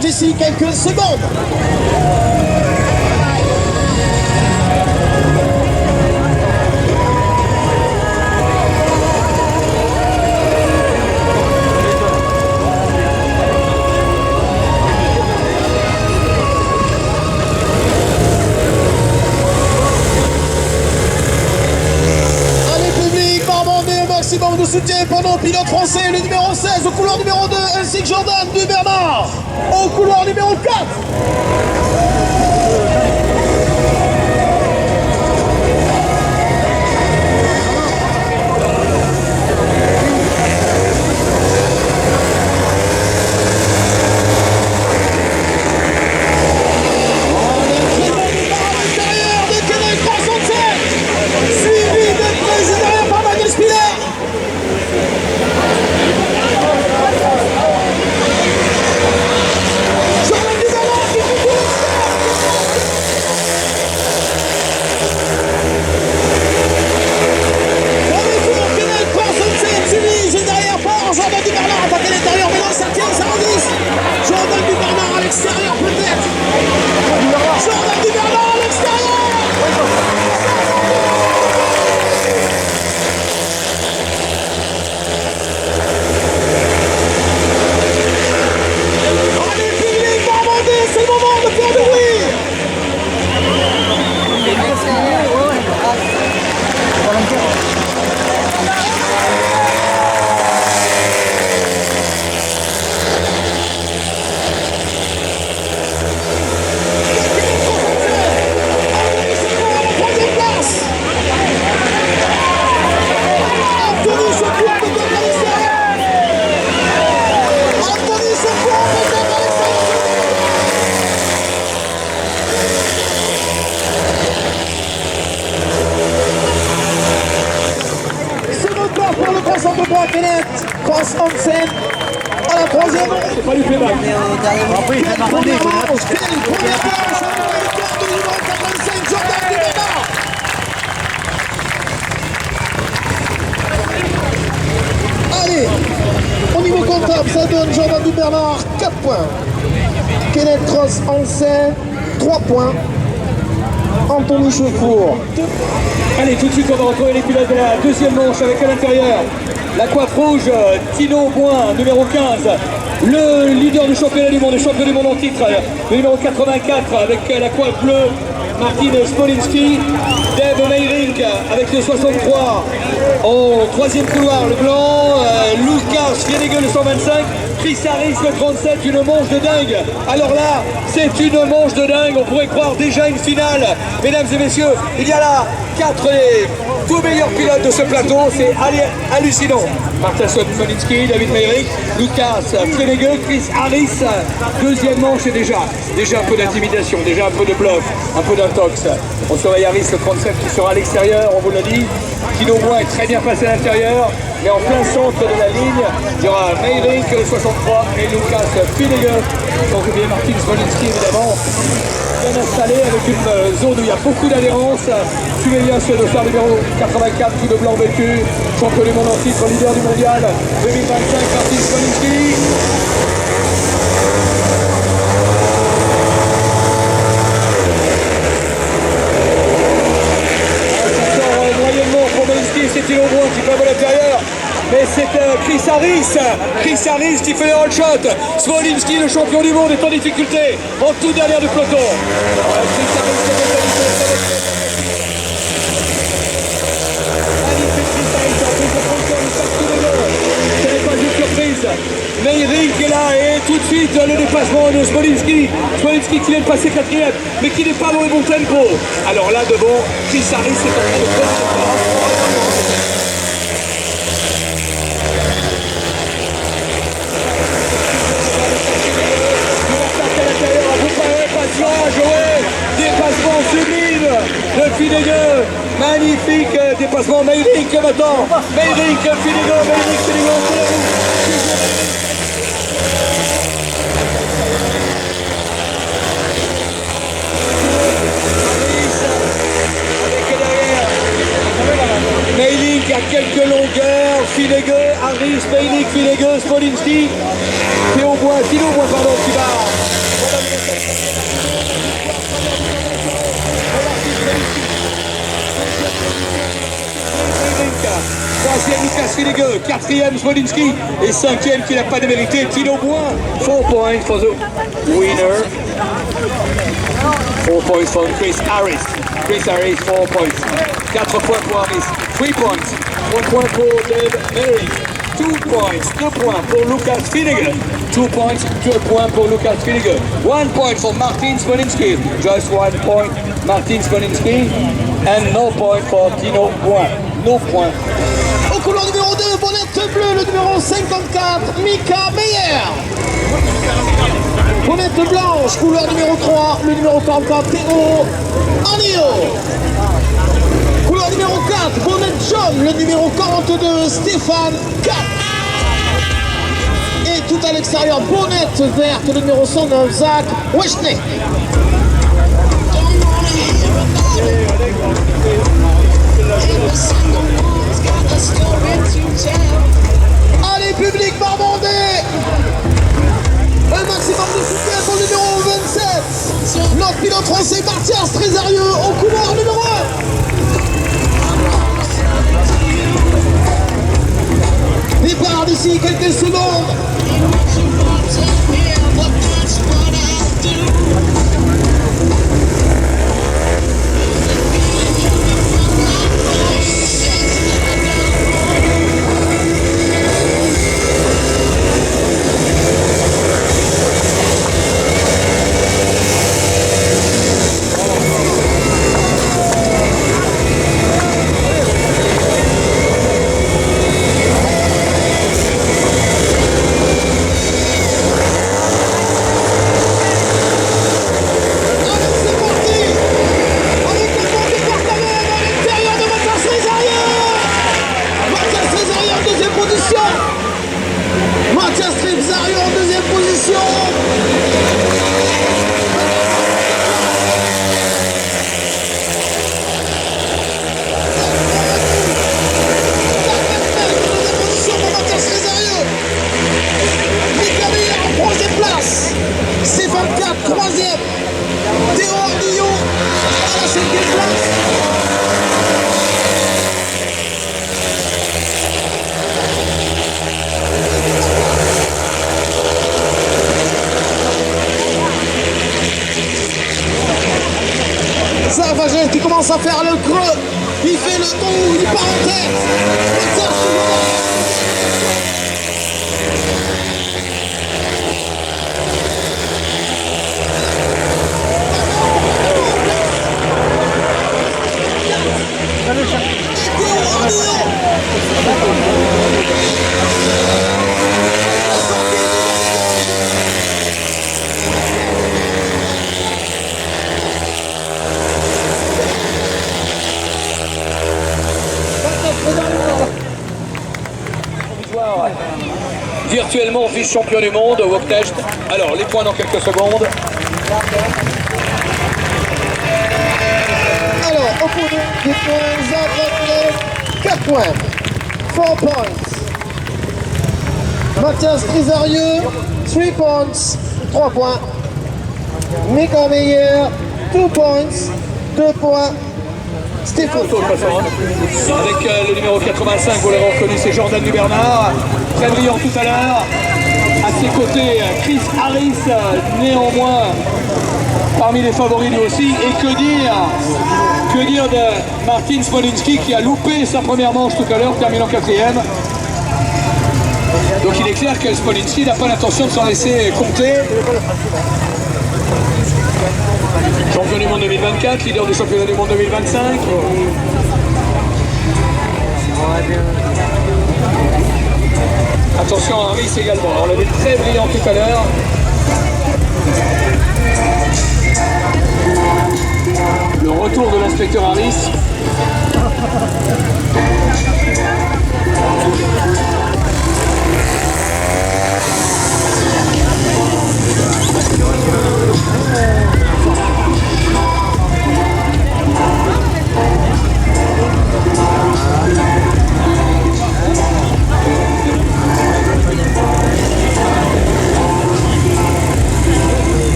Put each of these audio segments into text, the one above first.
D'ici quelques secondes. Allez public, Normandie, au maximum de soutien pour nos pilotes français, le numéro 16 au couloir numéro 2, ainsi que Jordan Dubernard au couloir numéro 4. Cross Hansen à la troisième. C'est pas lui fait mal. Après, il fait marmonner. Première planche de numéro 85, Jordan Dubernard. Allez, au niveau comptable, ça donne Jordan Dubernard 4 points. Kenneth Cross Hansen 3 points. Anthony Chefour. Allez, tout de suite, on va retrouver les pilotes de la deuxième manche avec à l'intérieur la coiffe rouge, Tino Boin, numéro 15. Le leader du championnat du monde, le champion du monde en titre, le numéro 84 avec la coiffe bleue, Martin Spolinski. Dave Meyrink avec le 63. Au troisième couloir, le blanc, Lucas Fienegel le 125, Chris Harris le 37, une manche de dingue. Alors là, c'est une manche de dingue, on pourrait croire déjà une finale. Mesdames et messieurs, il y a là 4 des tout meilleurs pilotes de ce plateau, c'est hallucinant. Martin Smolinski, David Meyrick, Lucas Fienegel, Chris Harris. Deuxième manche et déjà un peu d'intimidation, déjà un peu de bluff, un peu d'intox. On surveille Harris le 37 qui sera à l'extérieur, on vous l'a dit. Tino Bois est très bien passé à l'intérieur, mais en plein centre de la ligne, il y aura Meyrick le 63 et Lucas Fienegel. Donc bien Martin Smolinski évidemment, bien installé avec une zone où il y a beaucoup d'adhérence. Suivez bien ce dossard numéro 84, tout de blanc vêtu, champion du monde en titre, leader du mondial 2025, Martin Smolinski. C'est Tino Bois qui fait à l'intérieur, mais c'est Chris Harris qui fait le all shot. Smolinski, le champion du monde, est en difficulté en tout derrière du peloton. Chris Harris ce n'est pas une surprise. Meyrick est là et tout de suite le dépassement de Smolinski. Smolinski qui vient de passer 4e, mais qui n'est pas dans le bon tempo. Alors là devant, Chris Harris est en train de prendre dépassement sublime de Fienegel, magnifique dépassement. Meyrick maintenant, Meyrick, Fienegel, Meyrick à quelques longueurs, Fienegel, Harris, Meyrick, Fienegel, Smolinski, Tino Bois, pardon, qui va. Troisième Lucas Fienegel, quatrième Smolinski et cinquième qui n'a pas démérité Tino Bois. 4 points for the winner. 4 points for Chris Harris. 4 points. 4 points pour Harris. 3 points. 1 point pour David Meyrick. 2 points pour Lucas Fienegel. 2 points, 2 points pour Lucas Fienegel. 1 point for Martin Smolinski. Just 1 point, Martin Smolinski. And no point for Tino Bois. No point. Au couloir numéro 2, bonnette bleue, le numéro 54, Mika Meyer. Bonnette blanche, couleur numéro 3, le numéro 44, Théo Anio. Couleur numéro 4, bonnette jaune, le numéro 42, Stéphane Kapp. Et tout à l'extérieur, bonnette verte, le numéro 109, Zach Weschney. Allez, public barbandais, un maximum de soutien pour le numéro 27, notre pilote français Mathias Trésarieux au couloir numéro 1. Départ d'ici quelques secondes. Mathias Trésarieux en deuxième position. Mika Meyer en troisième place. Stéphane Kapp, troisième. Théo Ardillon à la cinquième place. Servagent qui commence à faire le creux Il fait le tour, il part en tête. Mathias Chevrolet. Virtuellement vice-champion du monde au Woktecht. Alors, les points dans quelques secondes. Alors, opposé des points, Zagreb, 4 points. 4 points. Mathias Trizarieux, 3 points. 3 points. Mika Meyer, 2 points. 2 points. Stéphane. Avec le numéro 85, vous l'avez reconnu, c'est Jordan Dubernard. Très brillant tout à l'heure. À ses côtés, Chris Harris, néanmoins parmi les favoris lui aussi. Et que dire de Martin Smolinski qui a loupé sa première manche tout à l'heure, terminant 4e. Donc il est clair que Smolinski n'a pas l'intention de s'en laisser compter. Champion du monde 2024, leader du championnat du monde 2025. Attention à Harris également, on l'avait très brillant tout à l'heure. Le retour de l'inspecteur Harris.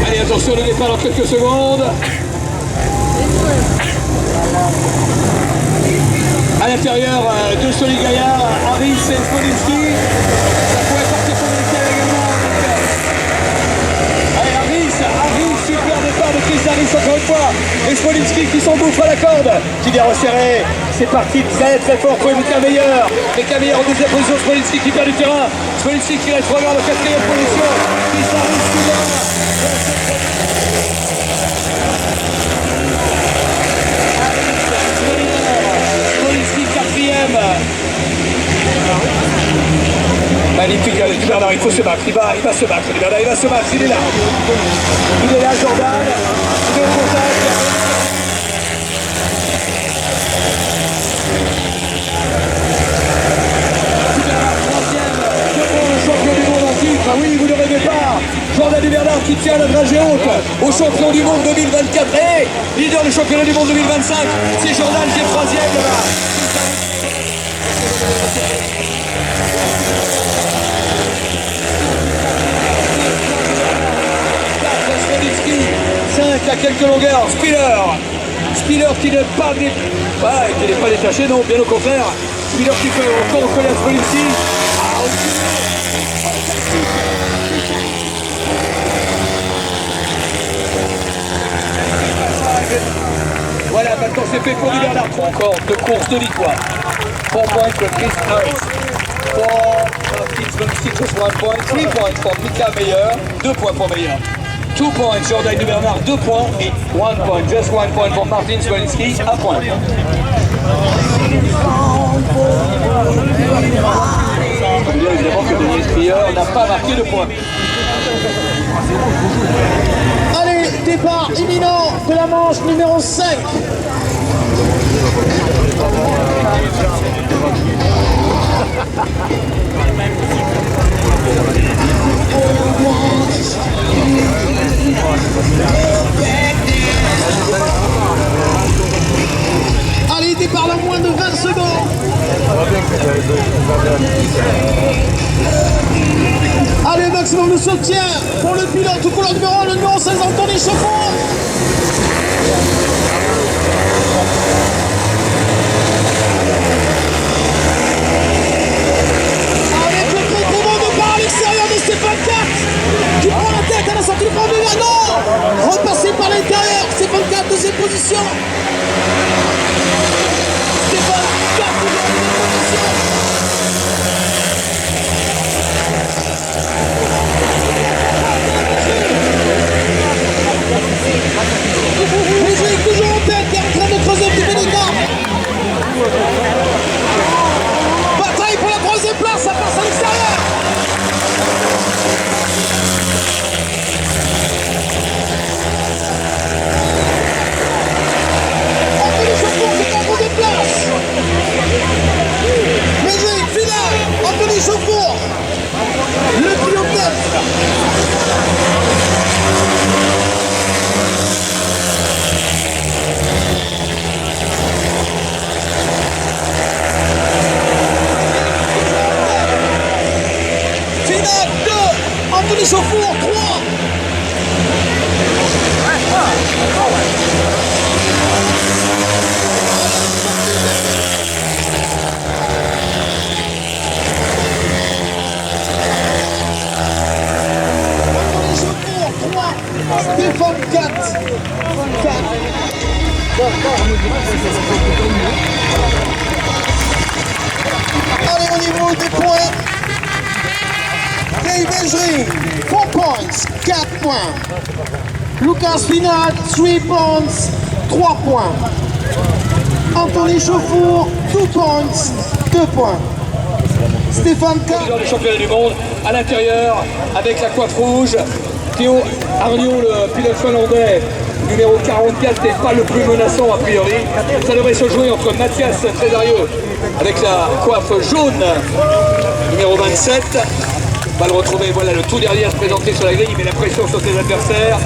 Allez, attention, le départ dans quelques secondes. À l'intérieur, deux solides gaillards, Harris et Smolinski. Ça pourrait porter son métier également. Allez, Harris, super départ de Chris Harris encore une fois. Et Smolinski qui s'engouffre à la corde, qui vient resserrer. C'est parti très très fort pour Mika Meyer. Mika Meyer en deuxième position, Smolinski qui perd du terrain. Smolinski qui reste regarde en quatrième position. Chris Harris qui vient. Magnifique, Bernard, il faut se battre, il va se battre, Bernard, il va se battre, il est là, Jordan, il est au contact. Le champion du monde en titre, ah oui, vous ne rêvez pas, Jordan Bernard qui tient la dragée haute au champion du monde 2024 et leader du championnat du monde 2025, c'est Jordan qui est 3e là-bas. 5 à quelques longueurs, Spiller qui n'est pas, qui n'est pas détaché, non, bien au contraire. Spiller qui peut encore coller à Smolinski. Voilà, maintenant c'est fait pour Bernard. Encore deux courses de victoire. 4 points for Chris Harris. 4 Martin Smolinski, just 1 point. 3 points for Mika Meyer. 2 points pour Meyer. 2 points, Jordan Dubernard, 2 points et 1 point, just 1 point pour Martin Smolinski, 1 point. On peut dire évidemment que Denis Prieur n'a pas marqué de points. Allez, départ imminent de la manche numéro 5. Allez, départ dans moins de 20 secondes. Allez, maximum de soutien pour le pilote ou pour le numéro 16, Anthony Chauffour. Avec le contre-vent de part à l'extérieur de Stéphane 4 qui prend la tête à la sortie du premier. Non, repassé par l'intérieur, Stéphane 4 deuxième position. position. Stéphane 4 position. Médric toujours en tête, qui est en train de creuser un petit peu d'écart. Bataille pour la troisième place, ça passe à l'extérieur. Anthony Chauffour qui est en troisième place. Médric, finale, Anthony Chauffour, le pilote tête. Finale 2, Anthony Chauffour 3. Anthony Chauffour 3, Stéphane 4. Allez, au niveau des points, Dave Médric, 4 points, 4 points. Lucas Finat, 3 points, 3 points. Anthony Chauffour, 2 points, 2 points. Stéphane 4. Du championnat du monde à l'intérieur avec la coiffe rouge. Théo Arnaud, le pilote finlandais, numéro 44, n'est pas le plus menaçant a priori. Ça devrait se jouer entre Mathias Trézarieux avec la coiffe jaune, numéro 27. On va le retrouver, voilà le tout dernier à se présenter sur la grille, il met la pression sur ses adversaires.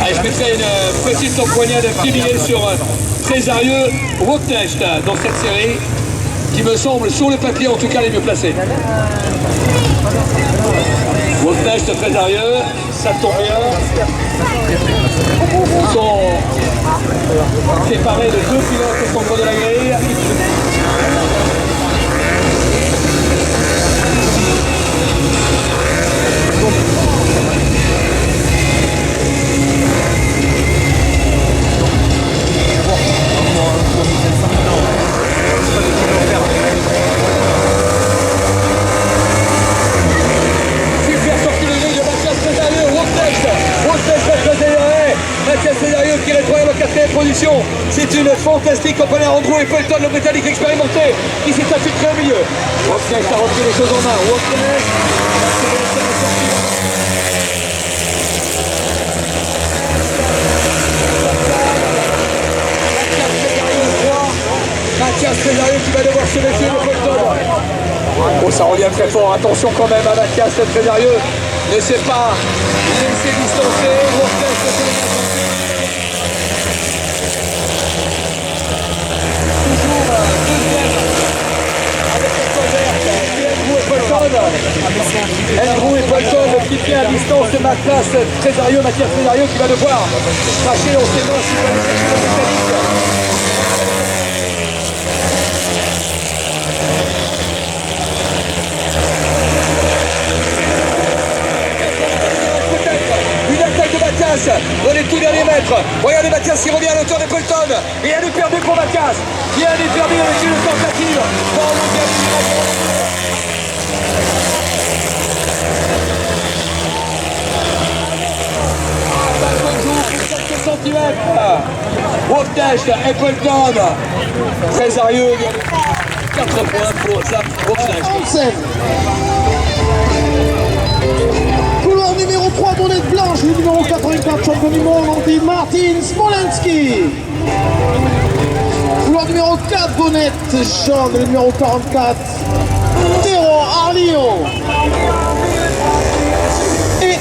Allez, je mettrai une petite empoignade, un petit billet sur Trézarieux, Woknecht dans cette série, qui me semble, sur le papier en tout cas, les mieux placés. Woknecht, Trézarieux, ça tombe bien. Ils sont séparés de 2 pilotes au centre de la grille. Mathias Trézarieux qui rétrouvère la 4e position. C'est une fantastique compagnie Andrew et Pelton, le Britannique expérimenté, qui s'est infiltré au milieu. Woknecht a repris les choses en main. Woknecht. Mathias Trézarieux qui va devoir se méfier de Pelton. Oh, ça revient très fort. Attention quand même à Mathias Trézarieux. Ne sait pas laisser distancer. Andrew et Pelton qui tient à distance de Mathias Trézarieux qui va devoir cracher dans ses mains si vous une attaque de Mathias dans les tout derniers mètres. Regardez Mathias qui revient à l'auteur de Pelton. Rien de perdu pour Mathias. Rien de perdu avec une tentative. Woknecht et Pelton. Trézarieux. 4 points pour Woknecht. Couloir numéro 3, bonnette blanche, le numéro 84, champion du monde, Martin Smolenski. Couloir numéro 4, bonnette jaune, le numéro 44, Théo Arnaud. Et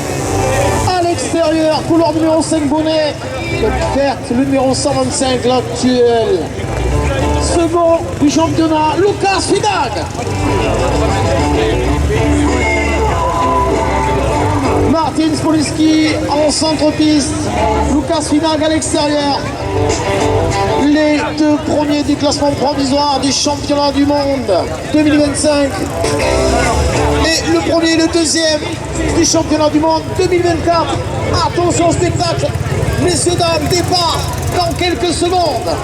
à l'extérieur, couloir numéro 5, bonnet verte, le numéro 125, l'actuel second du championnat, Lucas Finat. Martin Smolenski en centre-piste, Lucas Finat à l'extérieur. Les 2 premiers du classement provisoire du championnat du monde 2025 et le premier et le deuxième du championnat du monde 2024. Attention au spectacle, messieurs dames, départ dans quelques secondes.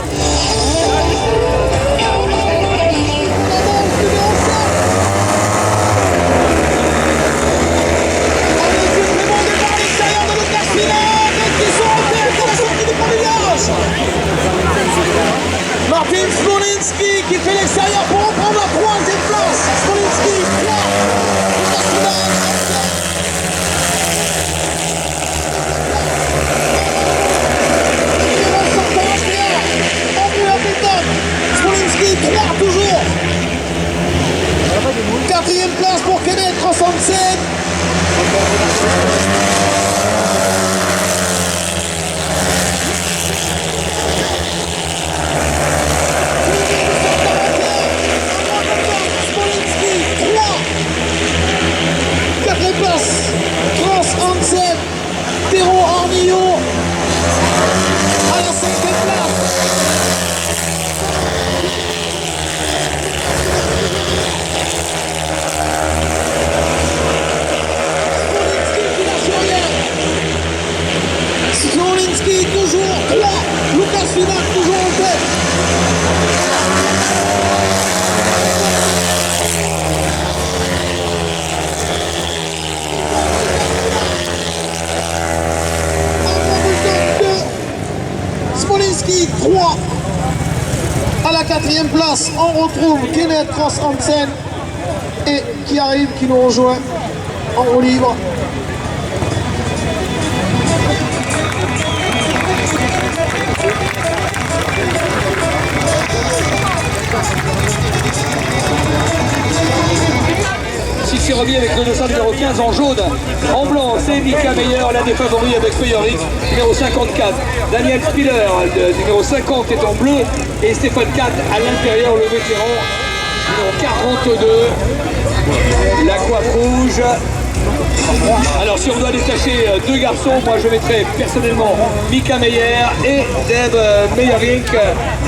Martin Smolinski qui fait l'extérieur pour reprendre la troisième place. Smolinski, 3. Smolinski, 3 toujours. Quatrième place pour Kenneth Ross-Hansen. Ross-Hansen, Théo Armillo à la 5e place. Smolinski toujours 3. Lucas Finard toujours en tête. Smolinski 3. À la 4e place, on retrouve Kenneth Ross-Hansen et qui arrive, qui nous rejoint en roue libre. Si tu reviens avec le dossard numéro 15 en jaune, en blanc, c'est Mika Meyer, l'un des favoris avec Feuerix, numéro 54. Daniel Spiller, numéro 50, est en bleu. Et Stéphane 4 à l'intérieur, le vétéran, numéro 42. La coiffe rouge. Alors si on doit détacher deux garçons, moi je mettrais personnellement Mika Meyer et Dave Meyerink,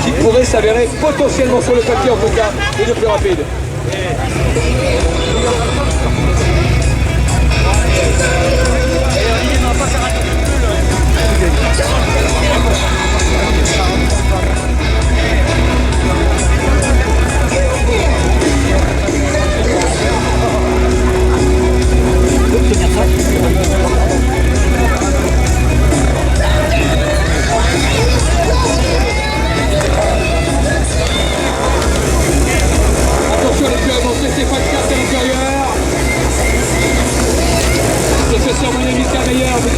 qui pourraient s'avérer potentiellement sur le papier en tout cas les deux plus rapides. Attention les plus avancés, Stéphane 4 à l'intérieur. Se fait surmonter Mika Meyer qui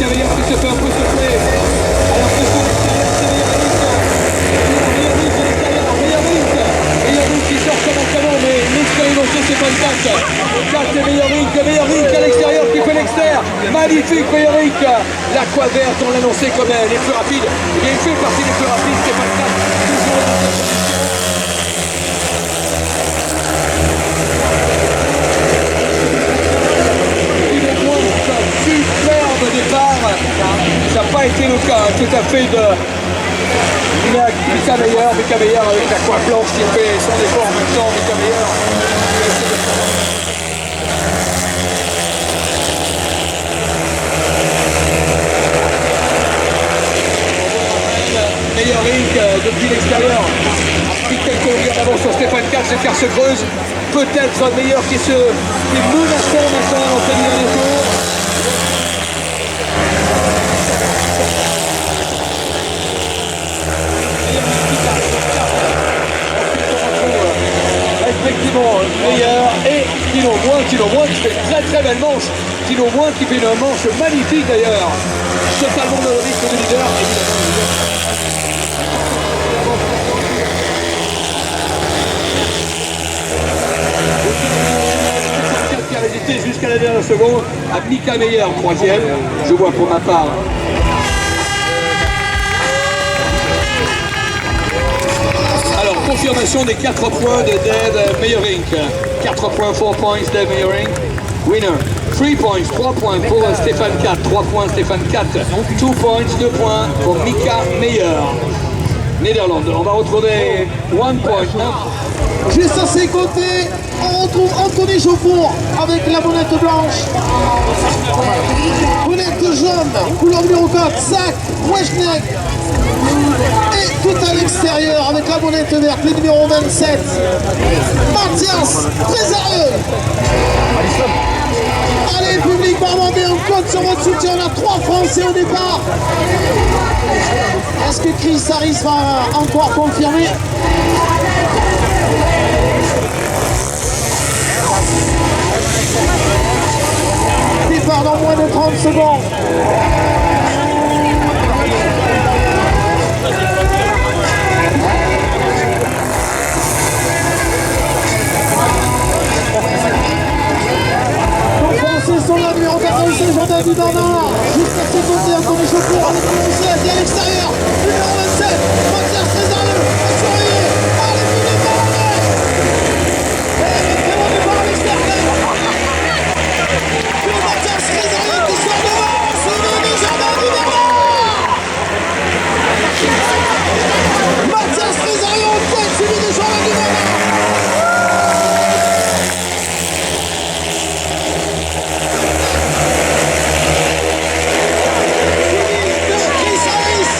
se fait un peu souffler. Alors que sur l'extérieur, c'est Meyerink qui sort comme un canon, mais l'expérimenté Stéphane 4. 4 c'est Meyerink à l'extérieur qui fait l'extérieur. Magnifique Meyerink. La croix verte, on l'annonçait comme les plus rapides. Il fait partie des plus rapides, Stéphane 4. Superbe départ, ça n'a pas été le cas tout à fait de Mika Meyer avec la coiffe blanche qui fait son effort en même temps. Mika Meyer. Meyerink depuis l'extérieur a pris quelques longueurs d'avance sur Stéphane 4, cet écart se creuse. Peut-être Meyer qui est menaçant maintenant dans cette dernière tour. Effectivement, Meyer et Tino Moins qui fait une très belle manche. Tino Moins qui fait une manche magnifique d'ailleurs. Totalement dans le rythme de leader. Qui a résisté jusqu'à la dernière seconde à Mika Meyer, 3e. Je vois pour ma part. Alors, confirmation des 4 points de Dave Meyerink. 4 points, 4 points, Dave Meyerink. Winner. 3 points, 3 points pour Stéphane 4. 3 points, Stéphane 4. 2 points, 2 points pour Mika Meyer. Néderlande. On va retrouver 1 point. Juste à ses côtés, on retrouve Anthony Chauffour avec la bonnette blanche. Bonnette jaune, couleur numéro 4, Zach Wejnek. tout à l'extérieur avec la bonnette verte, le numéro 27, Mathias Trésarieux. Allez, public Barbandais, on compte sur votre soutien, on a 3 Français au départ. Est-ce que Chris Harris va encore confirmer? Départ dans moins de 30 secondes. Les Français sont là, numéro 14, c'est Jordan du Bernard. Jusqu'à ce côté, Anthony Chaucourt, avec le 11 et à l'extérieur, numéro 27, Mathias Trésarieux, surveillé. Allez, public Barbandais. Et très bon départ à l'extérieur. Le Mathias Trésarieux qui sort devant, suivi de Jordan du Bernard. Mathias Trésarieux en tête, suivi de Jordan du Bernard. Chris Harris.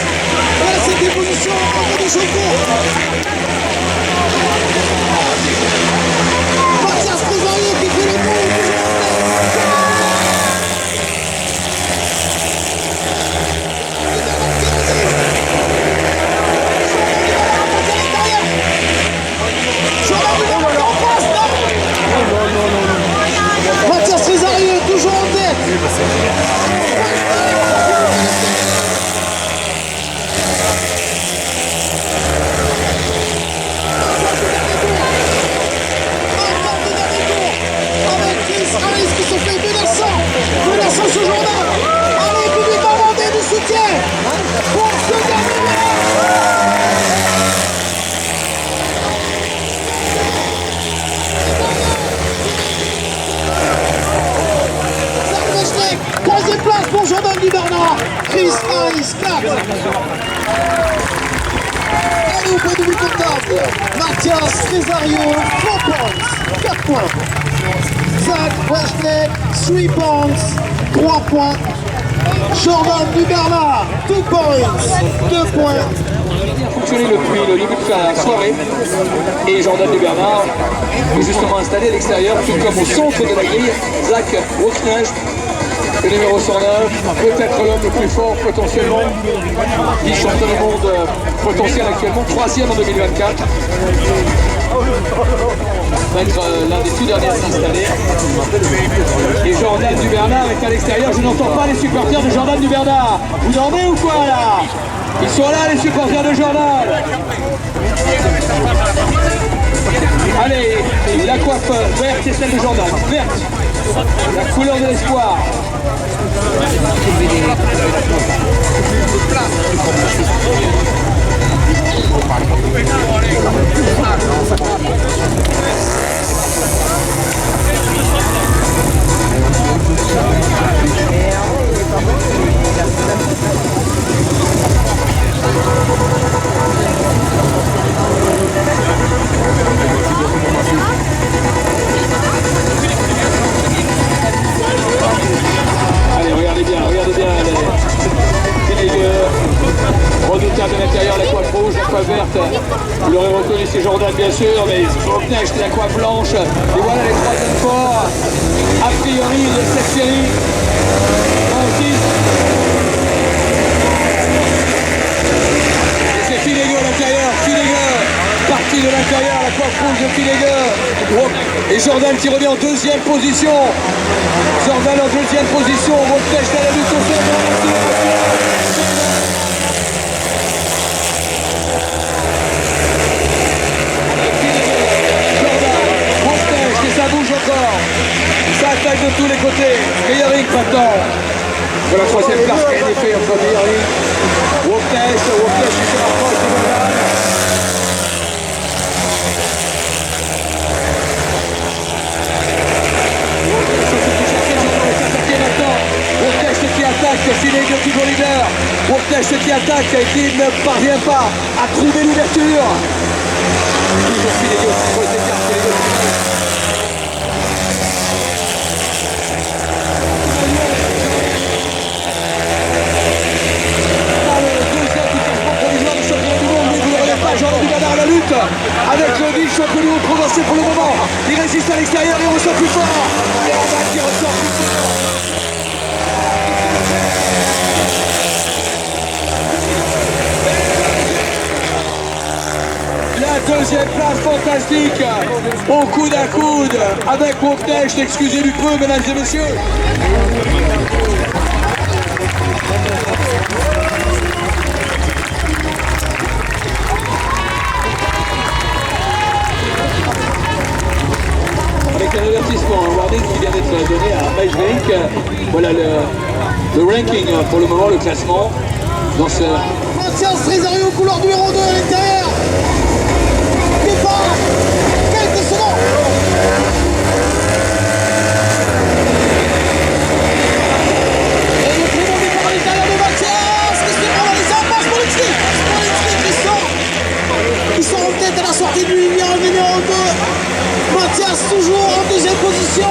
Voilà cette déposition en de Chaucourt. Mathias Trésarieux qui fait le coup. Mathias Trésarieux, toujours en tête. Encore le dernier tour avec Chris Harris qui se fait menaçant ce journal. Allez, public Barbandais du soutien pour ce dernier. Troisième place pour Jordan du Bernard. Chris Harris, 4. Allez au point de vue comptable. Mathias Trésarieux, 4 points. 4 points. Zach Weshnek, 3 points. 3 points. Jordan du Bernard, 2 points. 2 points. Fonctionné depuis le début de la soirée et Jordan du Bernard est justement installé à l'extérieur, tout comme au centre de la grille. Zach Weshnek, le numéro 109, peut-être l'homme le plus fort potentiellement, vice-champion du monde potentiel actuellement, 3e en 2024. Va être l'un des tout derniers à s'installer. Et Jordan du Bernard est à l'extérieur. Je n'entends pas les supporters de Jordan du Bernard. Vous dormez ou quoi là? Ils sont là les supporters de Jordan. Allez, la coiffe verte est celle de Jordan. Verte, la couleur de l'espoir. Allez, regardez bien les redoutable de l'intérieur, la coiffe rouge, la coiffe verte. Vous l'aurez reconnu, c'est Jordan bien sûr, mais Woknecht, la coiffe blanche. Et voilà les 3e forts, a priori de cette série. Et c'est Finnegueux à l'intérieur, Finnegueux, parti de l'intérieur, la coiffe rouge de Finnegueux. Et Jordan qui revient en 2e position. Jordan en 2e position, Woknecht à la lutte au sol. Ça bouge encore, ça attaque de tous les côtés. Meyering maintenant pour la 3e place qui a été fait entre Meyering, Woknecht qui se rapproche de Jordan. Woknecht qui attaque, Finnegueux toujours leader. Woknecht qui attaque et qui ne parvient pas à trouver l'ouverture. Toujours Finnegueux qui pose des cartes, Jean-Luc Bernard à la lutte avec le vice-champion provincial pour le moment. Il résiste à l'extérieur et on ressort plus fort. Et on va qui ressort plus fort. La deuxième place fantastique, au coude à coude, avec Woknecht, excusez du peu, mesdames et messieurs. Avec un avertissement, un warning qui vient d'être donné à Maijvink. Voilà le ranking pour le moment, le classement dans ce... Mathias Trésario, couloir numéro 2 à l'intérieur. Départ, quelques secondes. Et le très bon départ à l'intérieur de Mathias, qui se prend dans les armes par Smolinski. Qui sont en tête à la sortie du numéro 2. Mathias toujours en deuxième position.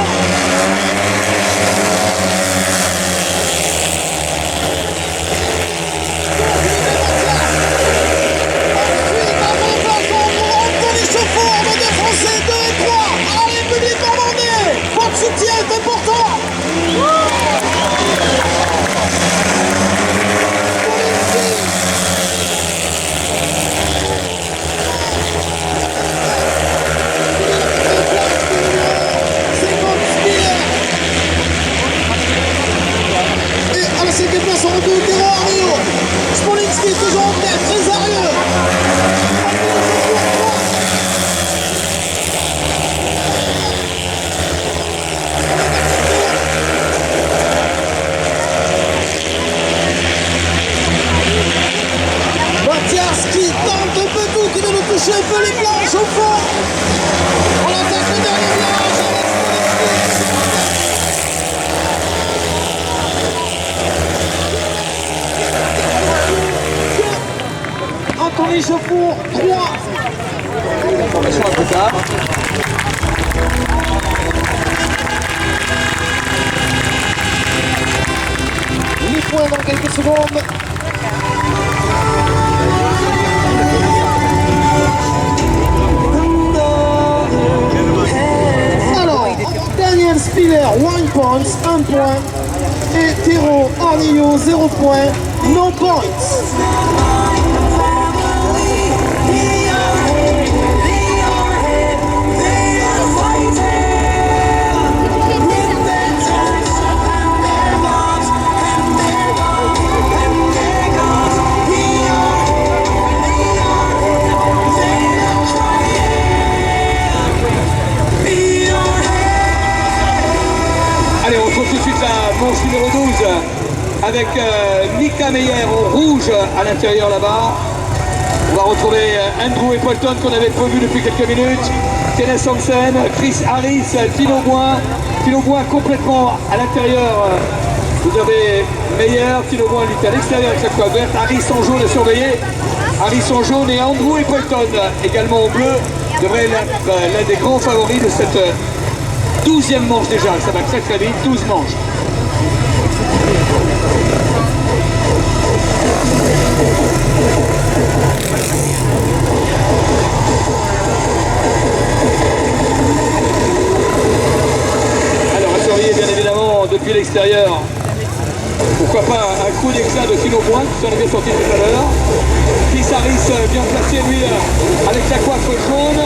Votre soutien est important. Et à la 5e place, on retrouve Théo Arnaud. Smolinski toujours en tête, très sérieux. Mathias qui tente un peu tout, qui veut nous toucher un peu les planches au fond. On attaque le dernier virage avec Anthony Chauffour, 3. Information un peu tard. Les points dans quelques secondes. Alors, Daniel Spiller, 1 point, 1 point. Et Théo Arnillo, 0 point, no points. Allez, on retrouve tout de suite la manche numéro 12 avec Mika Meyer en rouge à l'intérieur là-bas. On va retrouver Andrew Appleton qu'on avait pas vu depuis quelques minutes, Kenneth Hansen, Chris Harris, Tino Boin complètement à l'intérieur. Vous avez Meyer, Tino Boin lui est à l'extérieur avec la croix verte, Harris en jaune à surveiller, Harris en jaune et Andrew Appleton également en bleu devrait être l'un des grands favoris de cette 12e manche déjà, ça va très très vite, 12 manches. Alors à surveiller bien évidemment depuis l'extérieur, pourquoi pas un coup d'éclat de Tino Boin qui s'en avait sorti tout à l'heure. Chris Harris bien placé lui avec la coiffe jaune,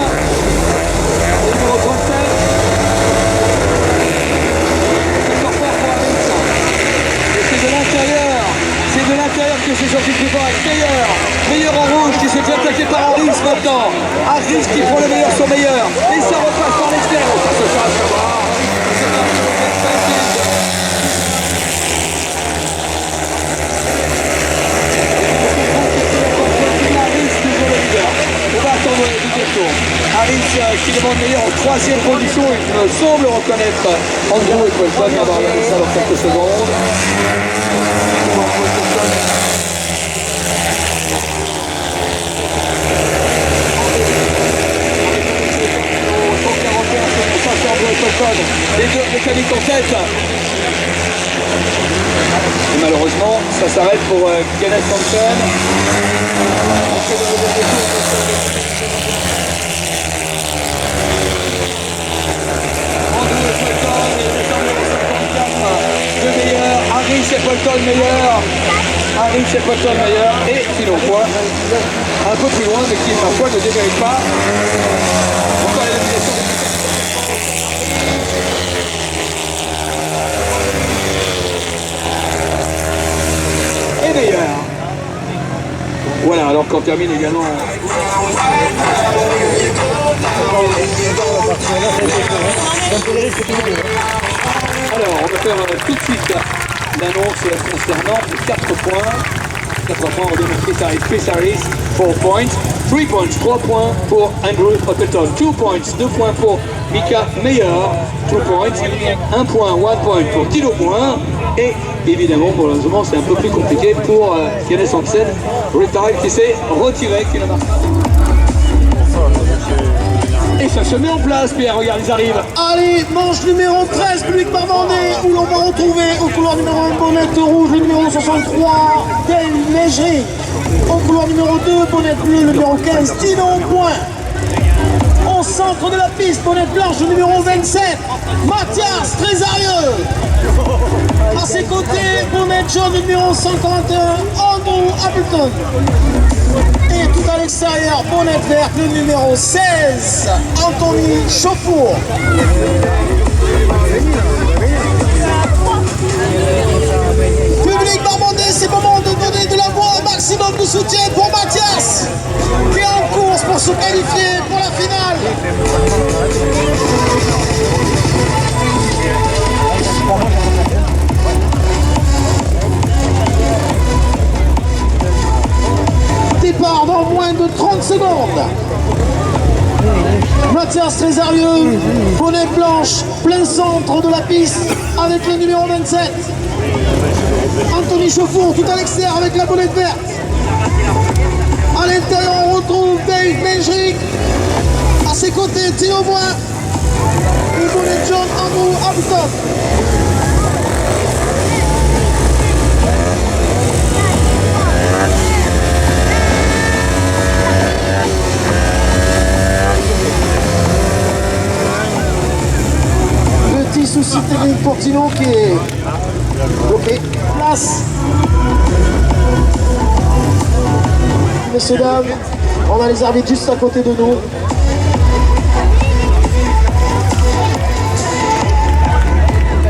numéro 37. C'est de l'intérieur que c'est sorti plus fort avec Meyer en rouge qui s'est fait attaquer par Harris maintenant. Harris qui prend le meilleur sur Meyer. Et ça repasse par l'extérieur. Ça se fait à savoir. On va attendre le deuxième tour. Harris qui demande Meyer en 3e position. Il me semble reconnaître Andrew Appleton. On va regarder ça dans quelques secondes. Les deux mécaniques en tête. Et malheureusement, ça s'arrête pour Kenneth Hansen. Sepleton Meyer et Tino Poix. Un peu plus loin, mais qui, ma foi, ne démérite pas. Encore l'élimination. Et Meyer. Voilà, alors qu'on termine également. Alors, on va faire tout de suite l'annonce concernant 4 points. 4 points, on donne Chris Harris, 4 points. 3 points, 3 points pour Andrew Appleton. 2 points, 2 points pour Mika Meyer. 2 points, 1 point, 1 point pour Tino Poix. Et évidemment, pour le moment, c'est un peu plus compliqué pour Yannis Hansen, Retired, qui s'est retiré, qui n'a marqué. Et ça se met en place, Pierre, regarde, ils arrivent. Allez, manche numéro 13, public Barbandais, où l'on va retrouver au couloir numéro 1, bonnette rouge, le numéro 63, Dale Mejri. Au couloir numéro 2, bonnette bleue, le numéro 15, Tino Poix. Au centre de la piste, bonnette blanche, le numéro 27, Mathias Trésarieux. À ses côtés, bonnette jaune, le numéro 141, Andrew Appleton. Et tout à l'extérieur, bonnette verte, le numéro 16, Anthony Chauffour. Public Barbandais, c'est le moment de donner de la voix, un maximum de soutien pour Mathias, qui est en course pour se qualifier pour la finale. Départ dans moins de 30 secondes. Mathias Trésarieux, bonnette blanche, plein centre de la piste avec le numéro 27. Anthony Chauffour tout à l'extérieur avec la bonnette verte. À l'intérieur on retrouve Dave Mejri. À ses côtés Tino Poix. Et bonnette jaune Andrew Appleton. Petit souci technique pour Tino qui est bloqué. Place. Messieurs, dames, on a les arbitres juste à côté de nous.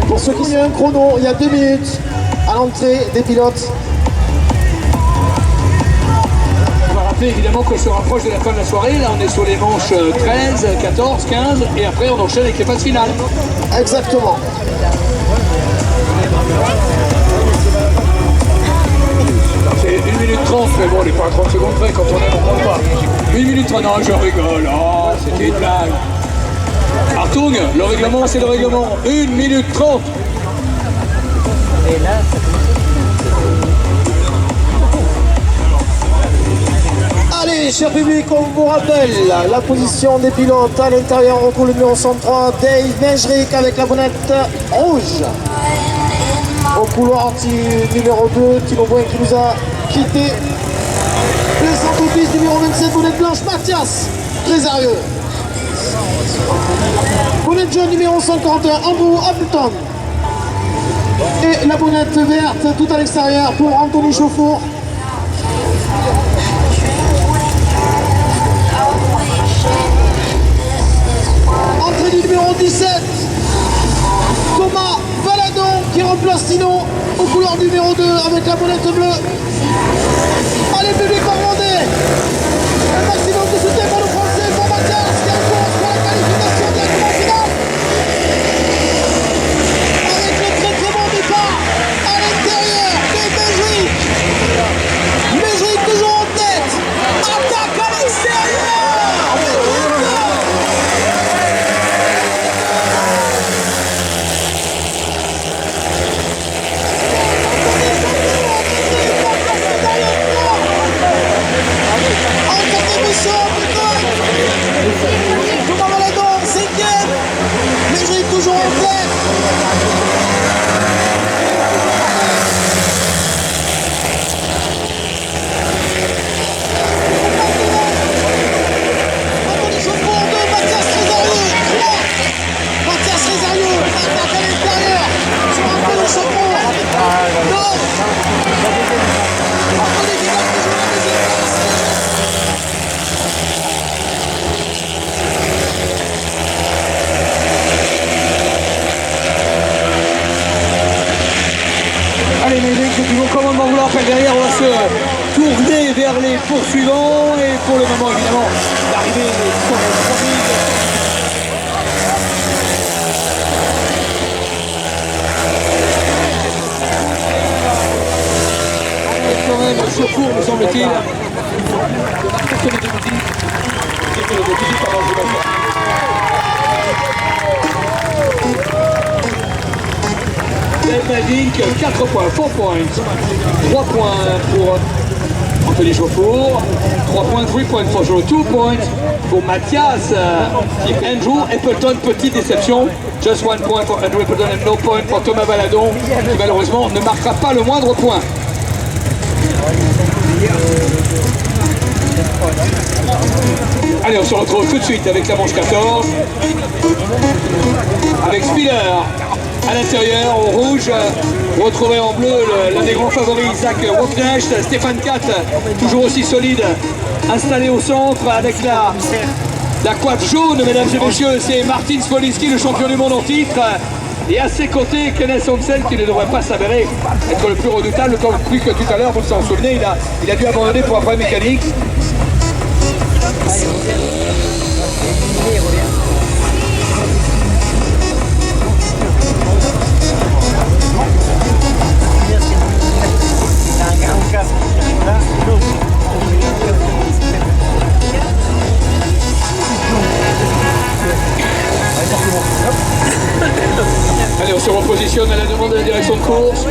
Pour ceux qui ont un chrono, il y a 2 minutes à l'entrée des pilotes. Évidemment qu'on se rapproche de la fin de la soirée, là on est sur les manches 13, 14, 15 et après on enchaîne avec les phases finales. Exactement. C'est 1 minute 30, mais bon on n'est pas à 30 secondes près, quand on aime on prend pas. 1 minute 30, non je rigole, oh c'était une blague. Artung, le règlement c'est le règlement, 1 minute 30. Et là, ça Allez, cher public, on vous rappelle la position des pilotes. À l'intérieur, on retrouve le numéro 103, Dave Mejri avec la bonnette rouge. Au couloir numéro 2, Tino Poix qui nous a quitté. Le centre-piste numéro 27, bonnette blanche, Mathias Trésarieux. Bonnette jaune numéro 141, Andrew Appleton. Et la bonnette verte tout à l'extérieur pour Anthony Chauffour. Entrée du numéro 17, Thomas Valadon qui remplace Tino au couloir numéro 2 avec la bonnette bleue. Allez, public Barbandais, un maximum de soutien pour le Français, pour Mathias qui est en course pour la qualification directement finale. Avec le très très bon départ à l'intérieur de Mejri. Mejri toujours en tête, attaque à l'extérieur. vouloir faire derrière, on va se tourner vers les poursuivants. Et pour le moment, évidemment, l'arrivée est sur le quand même le chauffour, me semble-t-il. Dink, 4 points, 4 points. 3 points pour Anthony Chauffour. 3 points, 3 points for Joe. 2 points pour Mathias. Andrew Appleton, petite déception. Just 1 point for Andrew Appleton and no point pour Thomas Valadon, qui malheureusement ne marquera pas le moindre point. Allez, on se retrouve tout de suite avec la manche 14. Avec Spiller à l'intérieur, au rouge. Vous retrouvez en bleu l'un des grands favoris, Zach Woknecht. Stéphane Katt, toujours aussi solide, installé au centre avec la coiffe jaune, mesdames et messieurs. C'est Martin Smolinski, le champion du monde en titre. Et à ses côtés, Kenneth Hansen, qui ne devrait pas s'avérer être le plus redoutable, d'autant plus que tout à l'heure, vous vous en souvenez, il a dû abandonner pour un problème mécanique. Allez, on se repositionne à la demande de la direction de course.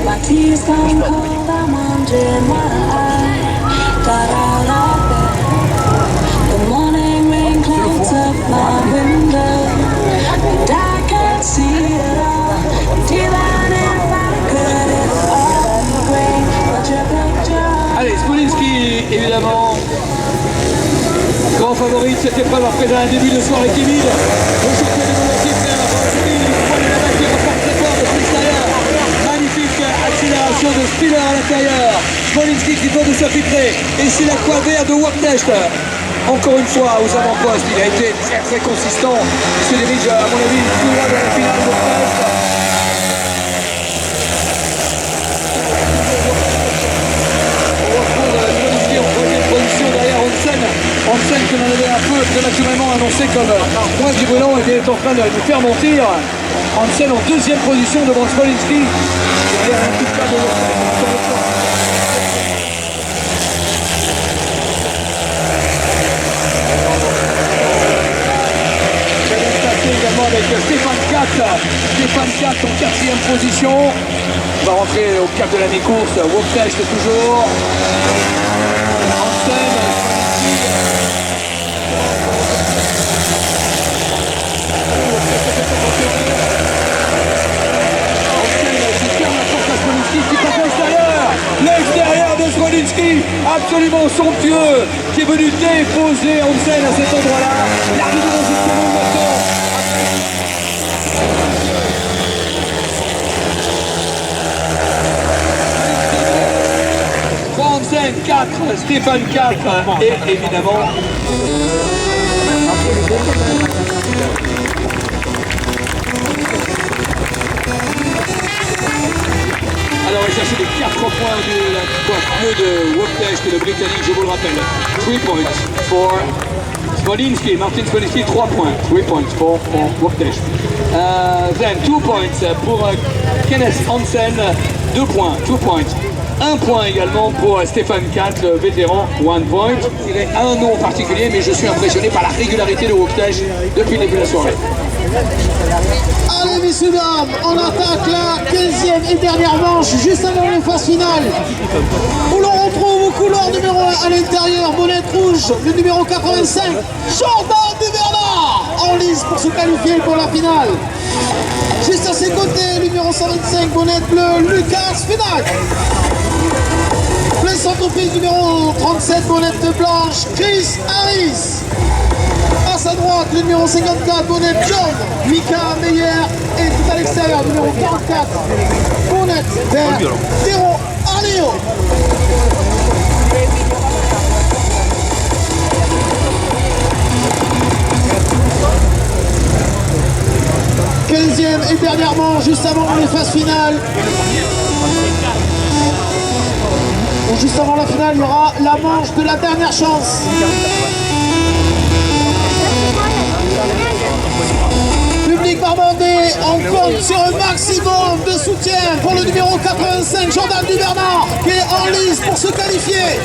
Allez, Smolinski, évidemment, grand favori de cette épreuve après un début de soirée timide. Magnifique accélération de Spiller à l'intérieur. Smolinski qui tente de s'infiltrer. Et c'est la croix verte de Woknecht. Encore une fois aux avant-postes, il a été très très consistant. Il se dirige à mon avis tout droit dans la finale de Woknecht. On retrouve Smolinski en première position derrière Hansen. Hansen que l'on avait un peu naturellement annoncé comme point du brûlant et est en train de nous faire mentir. Hansen en deuxième position devant Smolinski. Derrière un tout cas de également avec Stéphane Katt. Stéphane Katt en quatrième position. On va rentrer au cap de la mi-course. Woknecht toujours. Hansen. L'extérieur de Smolinski, absolument somptueux, qui est venu déposer Hansen à cet endroit-là. L'arrivée justement maintenant. 3 Hansen, 4 Stéphane Katt et évidemment alors on va chercher les 4 points de la coiffe bleue de Woknecht, le Britannique, je vous le rappelle. 3 points pour Smolinski, Martin Smolinski, 3 points. 3 points pour Woknecht. Then 2 points pour Kenneth Hansen, 2 points, 2 points. 1 point également pour Stéphane Katt, le vétéran, 1 point. Je dirais un nom en particulier, mais je suis impressionné par la régularité de Woknecht depuis le début de la soirée. Allez messieurs dames, on attaque la 15e et dernière manche juste avant les phases finales où l'on retrouve au couloir numéro 1 à l'intérieur, bonnette rouge, le numéro 85, Jordan Duvernard en lice pour se qualifier pour la finale. Juste à ses côtés, numéro 125, bonnette bleue, Lucas Fenac. Plein centre-prise numéro 37, bonnette blanche, Chris Harris. À sa droite, le numéro 54, bonnette jaune, Mika Meyer. Et tout à l'extérieur, numéro 44, bonnette vert, Tero Arnio. Quinzième et dernièrement, juste avant les phases finales. juste avant la finale, il y aura la manche de la dernière chance. Public barbandais, on compte sur un maximum de soutien pour le numéro 85, Jordan Dubernard, qui est en lice pour se qualifier.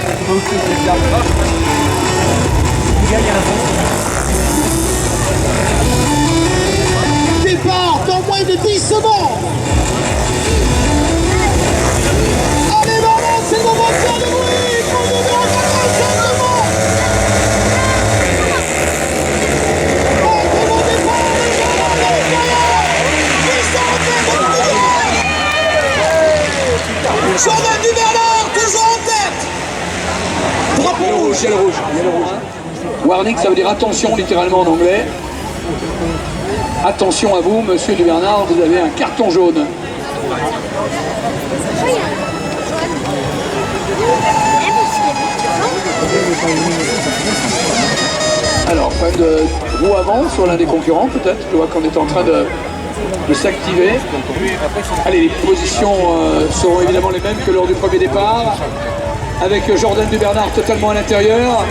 Départ dans moins de 10 secondes. Allez, Barband, c'est le moment de faire du bruit pour le numéro 85 de monde. Jordan Dubernard, toujours en tête. Il y a le rouge, il y a le rouge, il y a le rouge. Warning, ça veut dire attention littéralement en anglais. Attention à vous, monsieur Dubernard, vous avez un carton jaune. Alors, pas de roue avant sur l'un des concurrents peut-être. Je vois qu'on est en train de s'activer. Allez, les positions seront évidemment les mêmes que lors du premier départ. Avec Jordan Dubernard totalement à l'intérieur,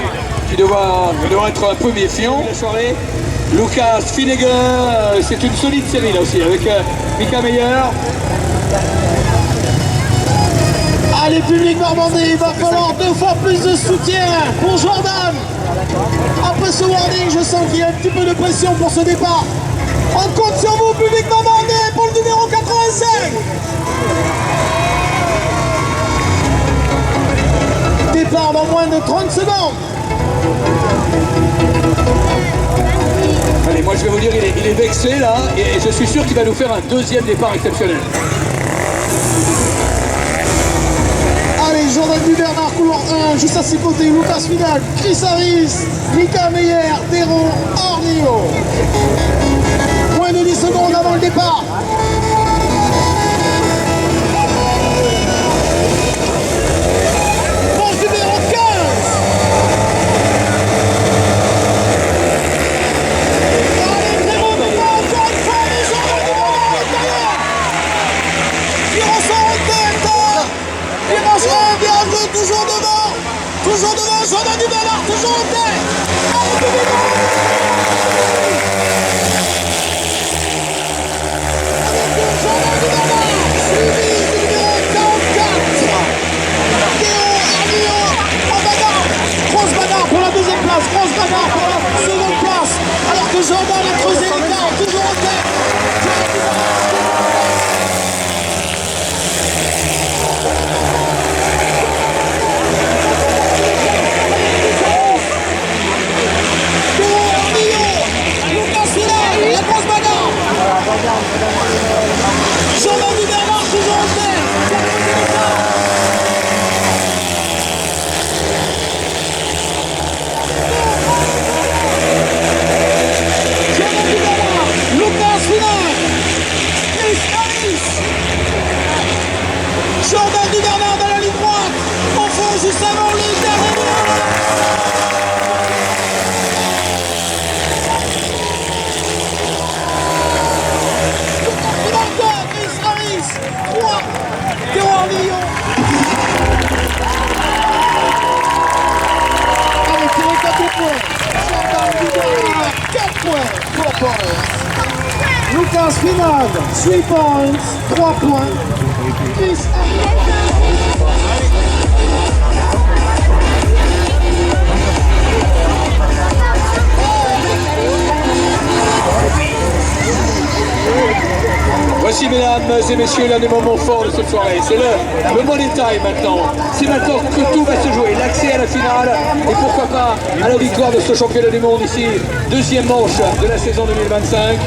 qui devra être un peu méfiant. La soirée, Lucas Finnegan, c'est une solide série là aussi, avec Mika Meyer. Allez, public barbandais, il va falloir 2 fois plus de soutien pour Jordan. Après ce warning, je sens qu'il y a un petit peu de pression pour ce départ. On compte sur vous, public barbandais, pour le numéro 85. Départ dans moins de 30 secondes. Allez, moi je vais vous dire, il est vexé là, et je suis sûr qu'il va nous faire un deuxième départ exceptionnel. Allez, Jordan Dubernard, couloir 1, juste à ses côtés, Lucas Finnegan, Chris Harris, Mika Meyer, Deron, Arnio. Moins de 10 secondes avant le départ. Manche numéro 15. Allez, très bon départ, encore une fois, les Jordan Dubernard à l'intérieur. Qui ressort en tête. Virage 1, virage 2, toujours devant, Jordan Dubernard, toujours en tête. Allez, Dubernard. Jordan Dubernard, suivi du numéro 44. Théo Arnio en bagarre. Grosse bagarre pour la deuxième place, grosse bagarre pour la seconde place. Alors que Jordan a creusé l'écart, toujours en tête. Jordan Dubernard toujours en tête. Jordan Dubernard, Lucas Finnegan, Chris Harris. Jordan Dubernard dans la ligne droite. Au fond, juste avant le dernier virage. Allez, tirez 4 points. Jordan Dubernard, 4 points. 3 points. Lucas Finnegan, 3 points. 3 points. Chris Voici, mesdames et messieurs, l'un des moments forts de cette soirée. C'est le money time maintenant. C'est maintenant que tout va se jouer. L'accès à la finale et pourquoi pas à la victoire de ce championnat du monde ici. Deuxième manche de la saison 2025.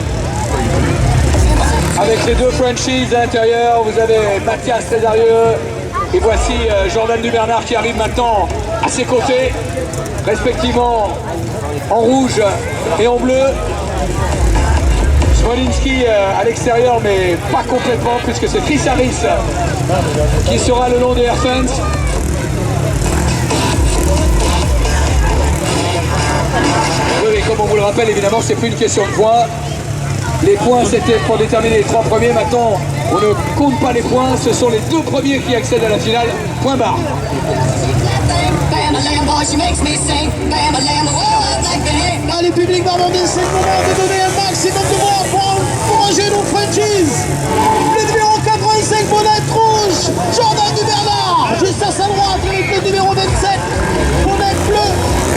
Avec les deux franchises à l'intérieur, vous avez Mathias Césarieux et voici Jordan Dubernard qui arrive maintenant à ses côtés, respectivement en rouge et en bleu. Smolinski à l'extérieur, mais pas complètement, puisque c'est Chris Harris qui sera le long des Air Fence. Oui, comme on vous le rappelle, évidemment, c'est plus une question de voix. Les points, c'était pour déterminer les 3 premiers. Maintenant, on ne compte pas les points. Ce sont les 2 premiers qui accèdent à la finale. Point barre. Allez, public normandais, c'est le moment de donner un maximum de voix pour encourager nos franchises. Le numéro 85, bonnette rouge, Jordan Dubernard. Juste à sa droite, avec le numéro 27, bonnette bleu,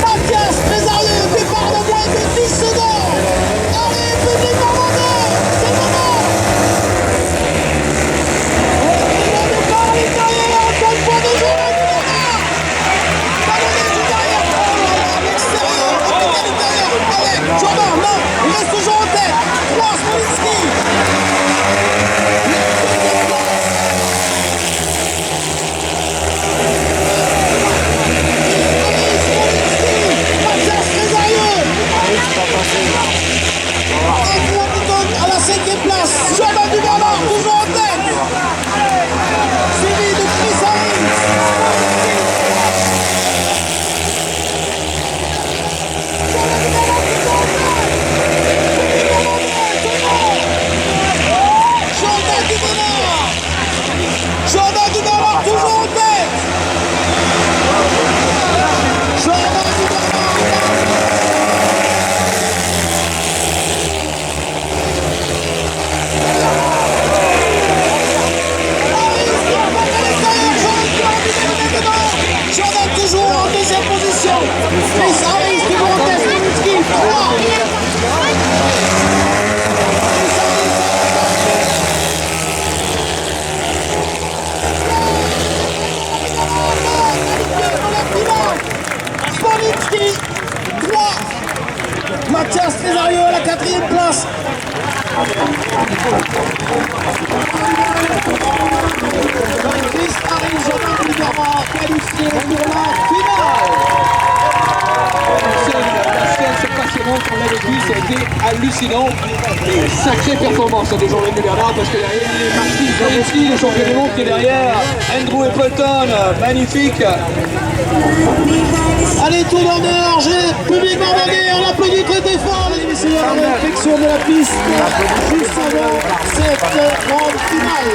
Mathias Trésarieux, départ de moins de 10 secondes. Allez, public normandais, c'est le moment. Le départ à l'intérieur, encore une fois de Jordan Dubernard. Ballonné du derrière, à l'extérieur, à l'intérieur, avec Jordan, non, il reste toujours en tête. 3, Smolinski. Mathias Trésarieux. À la 5e place, Jordan Dubernard, toujours en tête. Suivi de Chris Harris. Jordan Dubernard, toujours en tête. Jordan Jordan toujours en 2e position. Chris Harris toujours en tête. Smolinski, 3. Smolinski, 3. Mathias Trésarieux à la 4e place. Chris Harris, Jordan Dubernard qualifié pour la finale. La scène s'est passionnante, on l'avait vu, ça a été hallucinant. Et sacrée performance de Jordan Dubernard parce que derrière il est Martin Zaleski, le champion du monde qui est derrière. Andrew Appleton, magnifique. Allez, tour d'honneur, public normandais, on applaudit très fort les messieurs à la réflexion de la piste juste avant cette grande finale.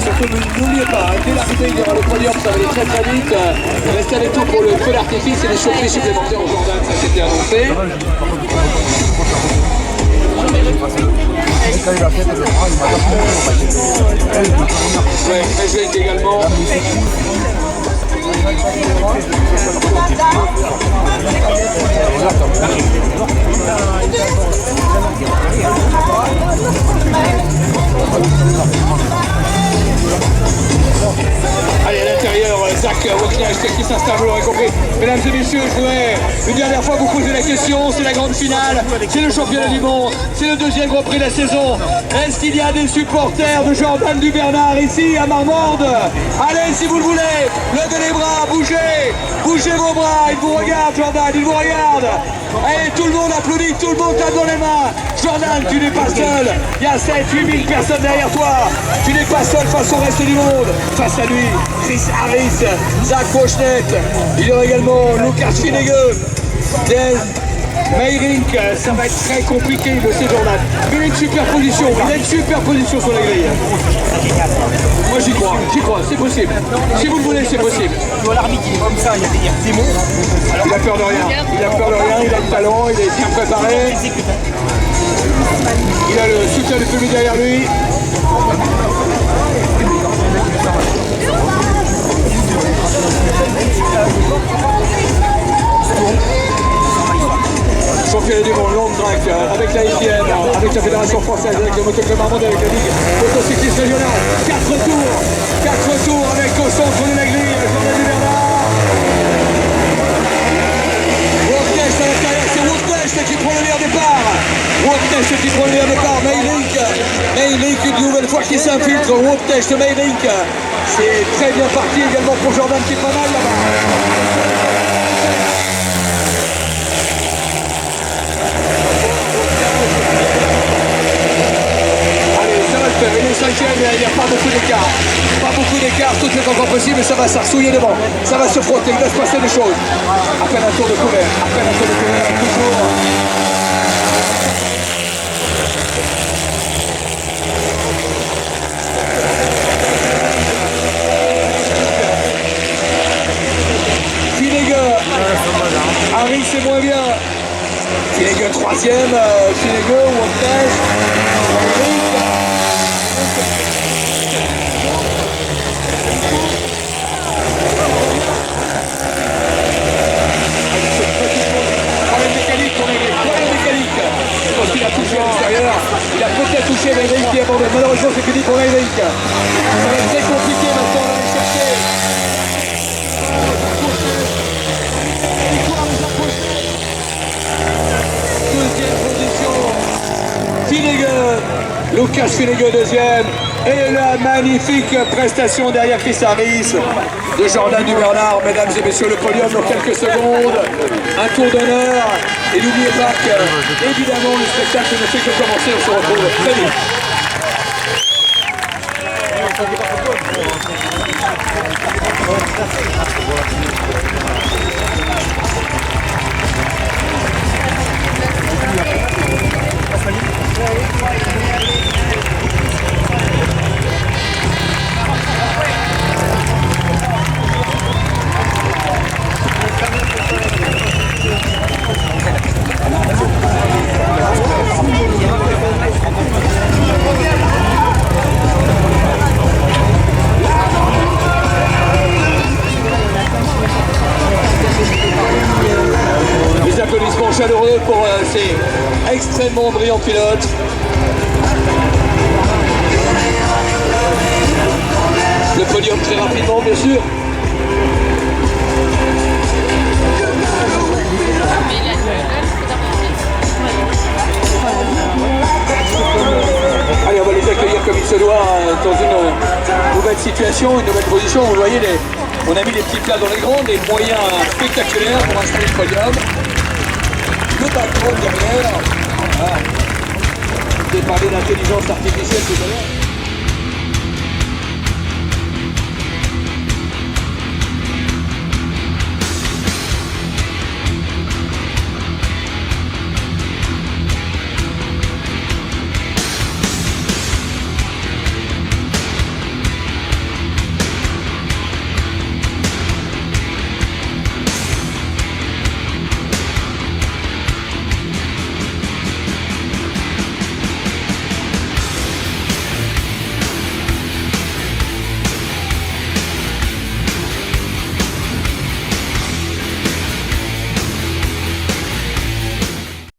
Surtout, n'oubliez pas, dès l'arrivée, il y aura le podium, ça va aller très très vite. Restez à l'écoute pour le feu d'artifice et les surprises supplémentaires au Jordan, ça s'était annoncé. Ouais, très jeune également. Allez, à l'intérieur, Zach Wokniak qui s'installe, vous l'aurez compris. Mesdames et messieurs, je voudrais une dernière fois vous poser la question, c'est la grande finale, c'est le championnat du monde, c'est le 2e Grand Prix de la saison. Est-ce qu'il y a des supporters de Jordan Dubernard ici à Marmande? Allez, si vous le voulez, levez les bras, bougez, bougez vos bras, il vous regarde Jordan, il vous regarde. Allez, tout le monde applaudit, tout le monde tape dans les mains. Jordan, tu n'es pas seul, il y a 7-8 000 personnes derrière toi. Tu n'es pas seul face au reste du monde. Face à lui, Chris Harris, Zach Wokniak, il y aura également Lucas Finnegan, Meyrink, ça va être très compliqué, monsieur Jordan. Mais il a une super position, sur la grille. Moi j'y crois, c'est possible. Si vous le voulez, c'est possible. L'arbitre il est comme ça, il y a des mots. Il a peur de rien, il a le talent, il est bien préparé. Il a le soutien du public derrière lui. Championnat du monde, long track, avec la FIM, avec la Fédération Française, avec le motoclub Marmande, avec la Ligue motocycliste régionale. 4 tours avec au centre de la grille, Jordan Dubernard. Wokniak à l'intérieur, c'est Wokniak qui prend le meilleur départ. Wokniak qui prend le meilleur départ, Meyrink une nouvelle fois qui s'infiltre, Wokniak, Meyrink. C'est très bien parti également pour Jordan qui est pas mal là-bas. Il est 5e, il n'y a pas beaucoup d'écart. Tout est encore possible, ça va s'arsouiller devant, ça va se frotter, il va se passer des choses. À peine un tour de couvert, à peine un tour de couvert, toujours. Finnegueux, Harry c'est moins bien. Finnegueux troisième, Finnegueux ou en 13. Il a touché à l'extérieur, il a peut-être touché Védric qui abandonne. Malheureusement c'est fini pour Védric. Ça va être très compliqué maintenant d'aller chercher. Deuxième position, Finnegueux, Lucas Finnegueux deuxième. Et la magnifique prestation derrière Chris Harris de Jordan Dubernard. Mesdames et messieurs, le podium dans quelques secondes. Un tour d'honneur. Et n'oubliez pas que, évidemment, le spectacle ne fait que commencer. On se retrouve très vite. Les applaudissements chaleureux pour ces extrêmement brillants pilotes. Le podium très rapidement, bien sûr. Allez, on va les accueillir comme il se doit dans une nouvelle situation, une nouvelle position. Vous voyez, on a mis les petits plats dans les grands, des moyens spectaculaires pour installer le podium. Le background derrière. Voilà. Je vous ai parlé d'intelligence artificielle tout à l'heure.